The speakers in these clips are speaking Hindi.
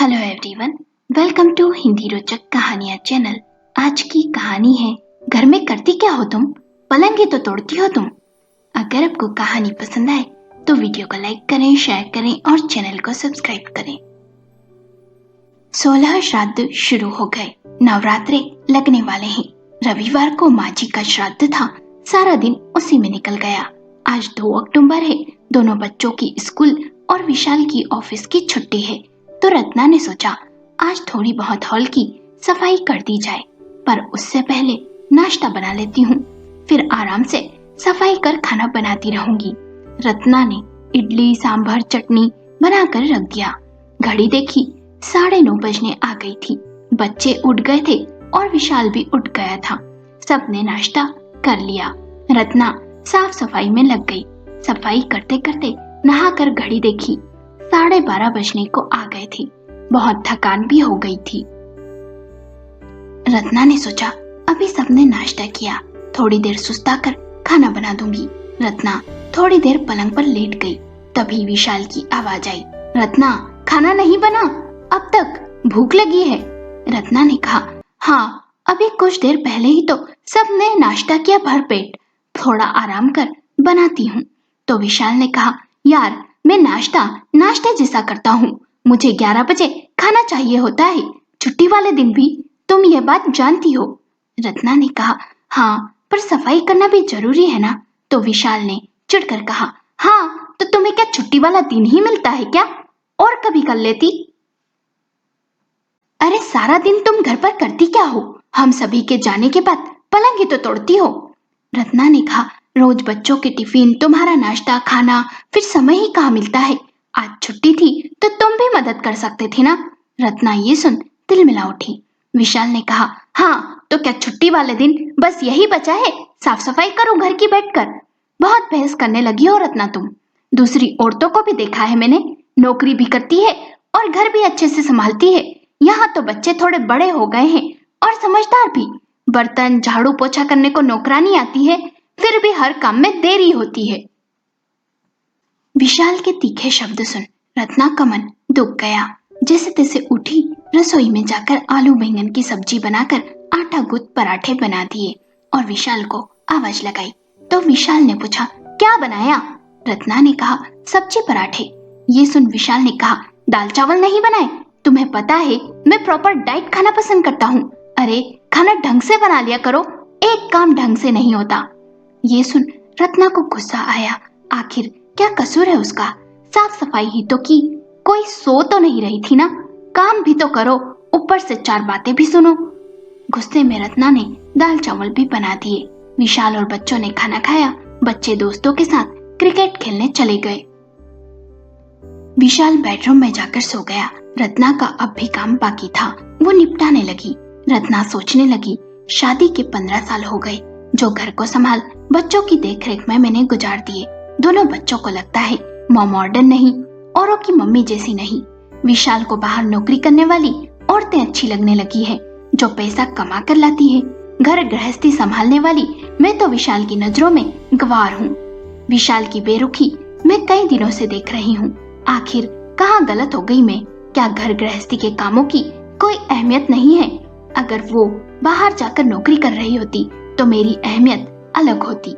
Hello everyone, welcome to Hindi रोचक कहानियाँ चैनल। आज की कहानी है घर में करती क्या हो तुम, पलंग ही तो तोड़ती हो तुम। अगर आपको कहानी पसंद आए तो वीडियो को लाइक करें, शेयर करें और चैनल को सब्सक्राइब करें। 16 श्राद्ध शुरू हो गए, नवरात्रे लगने वाले हैं। रविवार को माँ जी का श्राद्ध था, सारा दिन उसी में निकल गया। आज 2 अक्टूबर है, दोनों बच्चों की स्कूल और विशाल की ऑफिस की छुट्टी है। तो रत्ना ने सोचा आज थोड़ी बहुत हॉल की सफाई कर दी जाए, पर उससे पहले नाश्ता बना लेती हूँ, फिर आराम से सफाई कर खाना बनाती रहूंगी। रत्ना ने इडली सांभर चटनी बनाकर रख दिया। घड़ी देखी, 9:30 बजने आ गई थी। बच्चे उठ गए थे और विशाल भी उठ गया था। सबने नाश्ता कर लिया। रत्ना साफ सफाई में लग गई। सफाई करते करते नहाकर घड़ी देखी, 12:30 बजने को आ गए थे। बहुत थकान भी हो गई थी। रत्ना ने सोचा अभी सबने नाश्ता किया, थोड़ी देर सुस्ताकर खाना बना दूंगी। रत्ना थोड़ी देर पलंग पर लेट गई, तभी विशाल की आवाज आई, रत्ना खाना नहीं बना, अब तक भूख लगी है। रत्ना ने कहा, हाँ अभी कुछ देर पहले ही तो सबने नाश्ता किया भर पेट, थोड़ा आराम कर बनाती हूँ। तो विशाल ने कहा, यार मैं नाश्ते जैसा करता हूँ, मुझे 11 बजे खाना चाहिए होता है, छुट्टी वाले दिन भी, तुम ये बात जानती हो। रत्ना ने कहा, हाँ पर सफाई करना भी जरूरी है ना। तो विशाल ने चिढ़कर कहा, हाँ तो तुम्हें क्या छुट्टी वाला दिन ही मिलता है क्या, और कभी कर लेती। अरे सारा दिन तुम घर पर करती क्या हो, हम सभी के जाने के बाद पलंग ही तो तोड़ती हो। रत्ना ने कहा, रोज बच्चों के टिफिन, तुम्हारा नाश्ता खाना, फिर समय ही कहाँ मिलता है। आज छुट्टी थी तो तुम भी मदद कर सकते थे ना। रत्ना ये सुन तिलमिला उठी। विशाल ने कहा, हाँ तो क्या छुट्टी वाले दिन बस यही बचा है, साफ सफाई करो घर की बैठकर। बहुत बहस करने लगी हो रत्ना तुम। दूसरी औरतों को भी देखा है मैंने, नौकरी भी करती है और घर भी अच्छे से संभालती है। यहाँ तो बच्चे थोड़े बड़े हो गए हैं और समझदार भी, बर्तन झाड़ू पोछा करने को नौकरानी आती है, फिर भी हर काम में देरी होती है। विशाल के तीखे शब्द सुन रत्ना का मन दुख गया। जैसे तैसे उठी, रसोई में जाकर आलू बैंगन की सब्जी बनाकर आटा गूंथ पराठे बना दिए और विशाल को आवाज लगाई। तो विशाल ने पूछा, क्या बनाया। रत्ना ने कहा, सब्जी पराठे। ये सुन विशाल ने कहा, दाल चावल नहीं बनाए, तुम्हें पता है मैं प्रॉपर डाइट खाना पसंद करता हूँ। अरे खाना ढंग से बना लिया करो, एक काम ढंग से नहीं होता। ये सुन रत्ना को गुस्सा आया, आखिर क्या कसूर है उसका, साफ सफाई ही तो की, कोई सो तो नहीं रही थी ना, काम भी तो करो, ऊपर से 4 बातें भी सुनो। गुस्से में रत्ना ने दाल चावल भी बना दिए। विशाल और बच्चों ने खाना खाया। बच्चे दोस्तों के साथ क्रिकेट खेलने चले गए। विशाल बेडरूम में जाकर सो गया। रत्ना का अब भी काम बाकी था, वो निपटाने लगी। रत्ना सोचने लगी, शादी के 15 साल हो गए, जो घर को संभाल बच्चों की देखरेख में मैंने गुजार दिए। दोनों बच्चों को लगता है माँ मॉडर्न नहीं, औरों की मम्मी जैसी नहीं। विशाल को बाहर नौकरी करने वाली औरतें अच्छी लगने लगी है, जो पैसा कमा कर लाती है। घर गृहस्थी संभालने वाली मैं तो विशाल की नजरों में गंवार हूँ। विशाल की बेरुखी मैं कई दिनों से देख रही हूँ। आखिर कहाँ गलत हो गई मैं, क्या घर गृहस्थी के कामों की कोई अहमियत नहीं है। अगर वो बाहर जाकर नौकरी कर रही होती तो मेरी अहमियत अलग होती।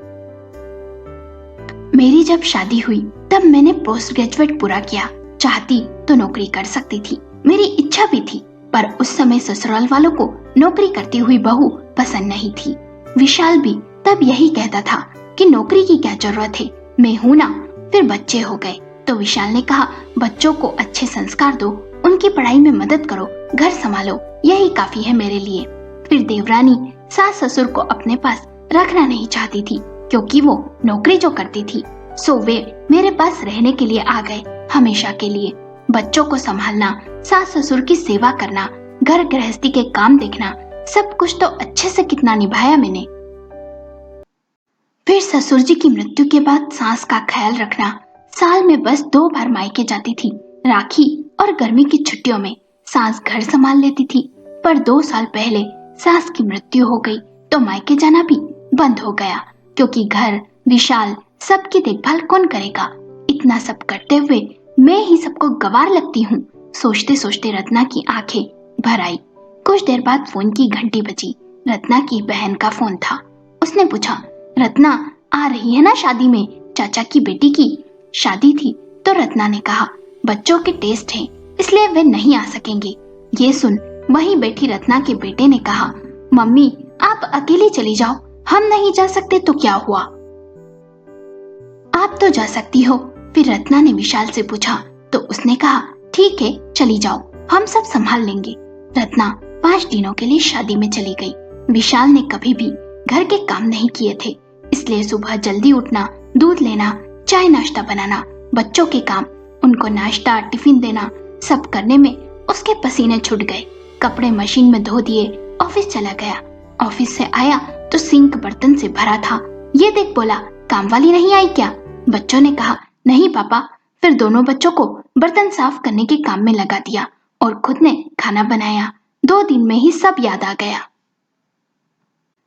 मेरी जब शादी हुई तब मैंने पोस्ट ग्रेजुएट पूरा किया, चाहती तो नौकरी कर सकती थी, मेरी इच्छा भी थी, पर उस समय ससुराल वालों को नौकरी करती हुई बहू पसंद नहीं थी। विशाल भी तब यही कहता था कि नौकरी की क्या जरूरत है, मैं हूं ना। फिर बच्चे हो गए तो विशाल ने कहा, बच्चों को अच्छे संस्कार दो, उनकी पढ़ाई में मदद करो, घर संभालो, यही काफी है मेरे लिए। फिर देवरानी सास ससुर को अपने पास रखना नहीं चाहती थी, क्योंकि वो नौकरी जो करती थी, सो वे मेरे पास रहने के लिए आ गए, हमेशा के लिए। बच्चों को संभालना, सास ससुर की सेवा करना, घर गृहस्थी के काम देखना, सब कुछ तो अच्छे से कितना निभाया मैंने। फिर ससुर जी की मृत्यु के बाद सास का ख्याल रखना, साल में बस 2 बार मायके जाती थी, राखी और गर्मी की छुट्टियों में सास घर संभाल लेती थी। पर 2 साल पहले सास की मृत्यु हो गई तो मायके जाना भी बंद हो गया, क्योंकि घर, विशाल, सबकी देखभाल कौन करेगा। इतना सब करते हुए मैं ही सबको गंवार लगती हूँ। सोचते सोचते रत्ना की आंखें भर आई। कुछ देर बाद फोन की घंटी बजी। रत्ना की बहन का फोन था। उसने पूछा, रत्ना आ रही है ना शादी में? चाचा की बेटी की शादी थी। तो रत्ना ने कहा, बच्चों के टेस्ट हैं, इसलिए वे नहीं आ सकेंगे। ये सुन वहीं बैठी रत्ना के बेटे ने कहा, मम्मी आप अकेली चली जाओ, हम नहीं जा सकते तो क्या हुआ? आप तो जा सकती हो। फिर रत्ना ने विशाल से पूछा तो उसने कहा, ठीक है चली जाओ, हम सब संभाल लेंगे। रत्ना 5 दिनों के लिए शादी में चली गई। विशाल ने कभी भी घर के काम नहीं किए थे, इसलिए सुबह जल्दी उठना, दूध लेना, चाय नाश्ता बनाना, बच्चों के काम, उनको नाश्ता टिफिन देना, सब करने में उसके पसीने छूट गए। कपड़े मशीन में धो दिए, ऑफिस चला गया। ऑफिस से आया तो सिंक बर्तन से भरा था। ये देख बोला, काम वाली नहीं आई क्या? बच्चों ने कहा, नहीं पापा। फिर दोनों बच्चों को बर्तन साफ करने के काम में लगा दिया और खुद ने खाना बनाया। 2 दिन में ही सब याद आ गया।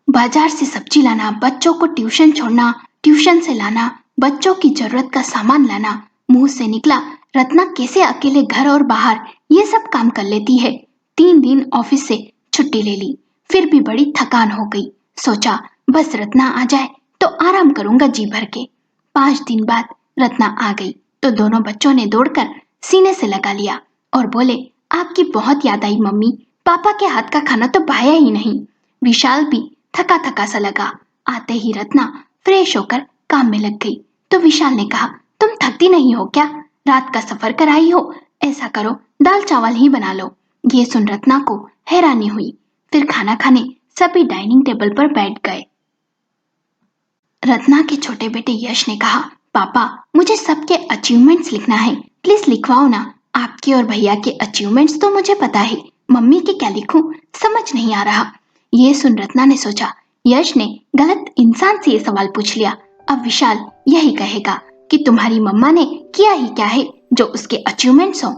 बाजार से सब्जी लाना, बच्चों को ट्यूशन छोड़ना, ट्यूशन से लाना, बच्चों की जरूरत का सामान लाना। मुंह से निकला, रत्ना कैसे अकेले घर और बाहर ये सब काम कर लेती है। 3 दिन ऑफिस से छुट्टी ले ली, फिर भी बड़ी थकान हो गई। सोचा बस रत्ना आ जाए तो आराम करूंगा जी भर के। 5 दिन बाद रत्ना आ गई तो दोनों बच्चों ने दौड़कर सीने से लगा लिया और बोले, आपकी बहुत याद आई मम्मी, पापा के हाथ का खाना तो पाया ही नहीं। विशाल भी थका थका सा लगा। आते ही रत्ना फ्रेश होकर काम में लग गई तो विशाल ने कहा, तुम थकती नहीं हो क्या? रात का सफर कर आई हो, ऐसा करो दाल चावल ही बना लो। ये सुन रत्ना को हैरानी हुई। फिर खाना खाने सभी डाइनिंग टेबल पर बैठ गए। रत्ना के छोटे बेटे यश ने कहा, पापा मुझे सबके अचीवमेंट्स लिखना है, प्लीज लिखवाओ ना। आपके और भैया के अचीवमेंट्स तो मुझे पता है, मम्मी के क्या लिखूं समझ नहीं आ रहा। ये सुन रत्ना ने सोचा, यश ने गलत इंसान से ये सवाल पूछ लिया। अब विशाल यही कहेगा कि तुम्हारी मम्मा ने किया ही क्या है जो उसके अचीवमेंट्स हो।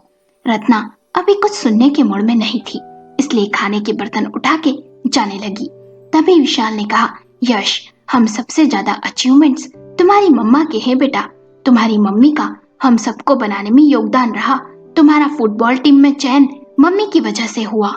रत्ना अभी कुछ सुनने के मूड में नहीं थी, इसलिए खाने के बर्तन उठा के जाने लगी। तभी विशाल ने कहा, यश हम सबसे ज्यादा अचीवमेंट्स तुम्हारी मम्मा के हैं बेटा। तुम्हारी मम्मी का हम सबको बनाने में योगदान रहा। तुम्हारा फुटबॉल टीम में चयन मम्मी की वजह से हुआ,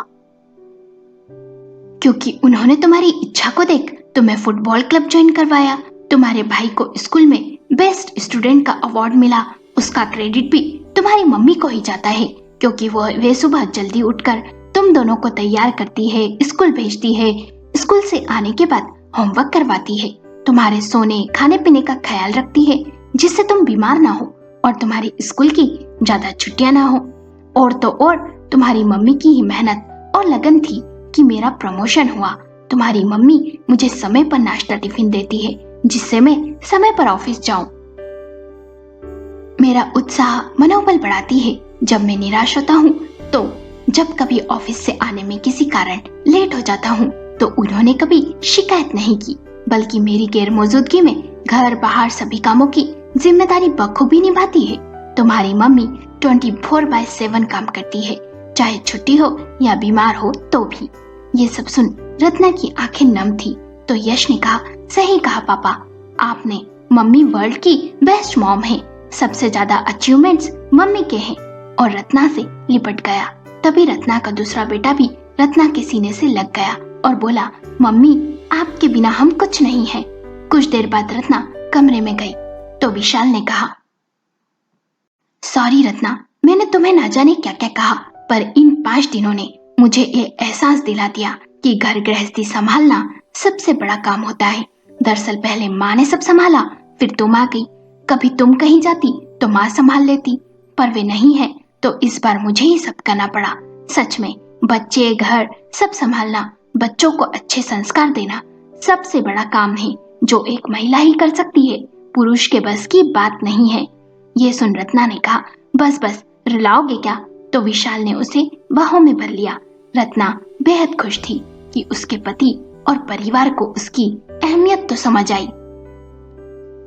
क्योंकि उन्होंने तुम्हारी इच्छा को देख तुम्हें फुटबॉल क्लब ज्वाइन करवाया। तुम्हारे भाई को स्कूल में बेस्ट स्टूडेंट का अवार्ड मिला, उसका क्रेडिट भी तुम्हारी मम्मी को ही जाता है, क्योंकि वे सुबह जल्दी उठकर तुम दोनों को तैयार करती है, स्कूल भेजती है, स्कूल से आने के बाद होमवर्क करवाती है, तुम्हारे सोने खाने पीने का ख्याल रखती है जिससे तुम बीमार ना हो और तुम्हारी स्कूल की ज्यादा छुट्टियां ना हो। और तो और तुम्हारी मम्मी की ही मेहनत और लगन थी कि मेरा प्रमोशन हुआ। तुम्हारी मम्मी मुझे समय पर नाश्ता टिफिन देती है जिससे मैं समय पर ऑफिस जाऊं। मेरा उत्साह मनोबल बढ़ाती है जब मैं निराश होता हूँ। तो जब कभी ऑफिस से आने में किसी कारण लेट हो जाता हूँ तो उन्होंने कभी शिकायत नहीं की, बल्कि मेरी गैर मौजूदगी में घर बाहर सभी कामों की जिम्मेदारी बखूबी निभाती है। तुम्हारी मम्मी 24/7 काम करती है, चाहे छुट्टी हो या बीमार हो तो भी। ये सब सुन रत्ना की आंखें नम थी तो यश ने कहा, सही कहा पापा, आपने मम्मी वर्ल्ड की बेस्ट मॉम है, सबसे ज्यादा अचीवमेंट्स मम्मी के हैं। और रत्ना से लिपट गया। तभी रत्ना का दूसरा बेटा भी रत्ना के सीने से लग गया और बोला, मम्मी आपके बिना हम कुछ नहीं है। कुछ देर बाद रत्ना कमरे में गई तो विशाल ने कहा, सॉरी रत्ना, मैंने तुम्हें ना जाने क्या क्या कहा, पर इन 5 दिनों ने मुझे ये एहसास दिला दिया कि घर गृहस्थी संभालना सबसे बड़ा काम होता है। दरअसल पहले माँ ने सब संभाला, फिर तुम आ गई। कभी तुम कहीं जाती तो माँ संभाल लेती, पर वे नहीं है तो इस बार मुझे ही सब करना पड़ा। सच में बच्चे घर सब संभालना, बच्चों को अच्छे संस्कार देना सबसे बड़ा काम है जो एक महिला ही कर सकती है, पुरुष के बस की बात नहीं है। ये सुन रत्ना ने कहा, बस बस रुलाओगे क्या? तो विशाल ने उसे बाहों में भर लिया। रत्ना बेहद खुश थी कि उसके पति और परिवार को उसकी अहमियत तो समझ आई।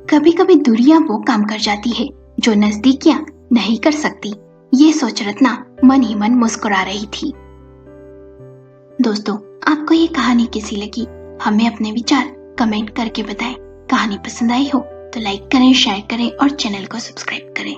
कभी कभी दूरियां वो काम कर जाती है जो नजदीकियां नहीं कर सकती। ये सोच रत्ना मन ही मन मुस्कुरा रही थी। दोस्तों, आपको ये कहानी कैसी लगी? हमें अपने विचार कमेंट करके बताएं। कहानी पसंद आई हो तो लाइक करें, शेयर करें और चैनल को सब्सक्राइब करें।